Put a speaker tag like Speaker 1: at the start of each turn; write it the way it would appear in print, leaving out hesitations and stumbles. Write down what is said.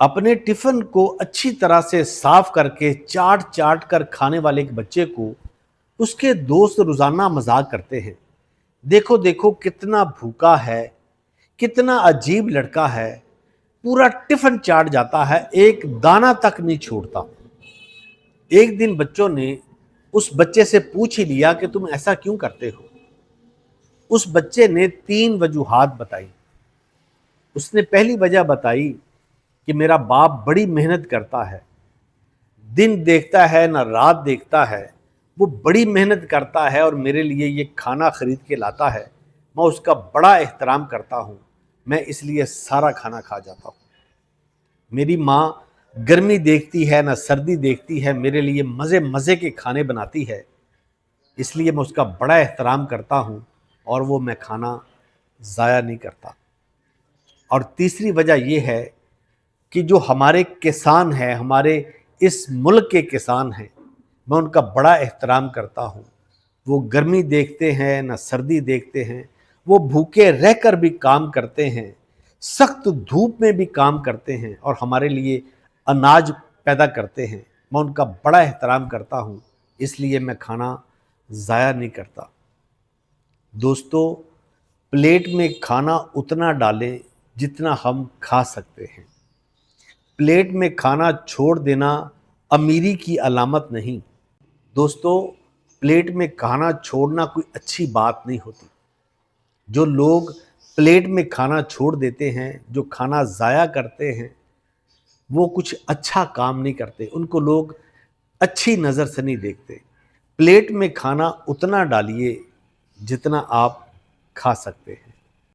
Speaker 1: अपने टिफिन को अच्छी तरह से साफ करके चाट चाट कर खाने वाले एक बच्चे को उसके दोस्त रोजाना मजाक करते हैं। देखो देखो कितना भूखा है, कितना अजीब लड़का है, पूरा टिफिन चाट जाता है, एक दाना तक नहीं छोड़ता। एक दिन बच्चों ने उस बच्चे से पूछ ही लिया कि तुम ऐसा क्यों करते हो। उस बच्चे ने 3 वजूहात बताई। उसने पहली वजह बताई कि मेरा बाप बड़ी मेहनत करता है, दिन देखता है ना रात देखता है, वो बड़ी मेहनत करता है और मेरे लिए ये खाना खरीद के लाता है। मैं उसका बड़ा एहतराम करता हूँ, मैं इसलिए सारा खाना खा जाता हूँ। मेरी माँ गर्मी देखती है ना सर्दी देखती है, मेरे लिए मज़े मज़े के खाने बनाती है, इसलिए मैं उसका बड़ा एहतराम करता हूँ और वो मैं खाना ज़ाया नहीं करता। और तीसरी वजह ये है कि जो हमारे किसान हैं, हमारे इस मुल्क के किसान हैं, मैं उनका बड़ा एहतराम करता हूँ। वो गर्मी देखते हैं ना सर्दी देखते हैं, वो भूखे रहकर भी काम करते हैं, सख्त धूप में भी काम करते हैं और हमारे लिए अनाज पैदा करते हैं। मैं उनका बड़ा एहतराम करता हूँ, इसलिए मैं खाना ज़ाया नहीं करता। दोस्तों, प्लेट में खाना उतना डालें जितना हम खा सकते हैं। प्लेट में खाना छोड़ देना अमीरी की अलामत नहीं। दोस्तों, प्लेट में खाना छोड़ना कोई अच्छी बात नहीं होती। जो लोग प्लेट में खाना छोड़ देते हैं, जो खाना ज़ाया करते हैं, वो कुछ अच्छा काम नहीं करते, उनको लोग अच्छी नज़र से नहीं देखते। प्लेट में खाना उतना डालिए जितना आप खा सकते हैं।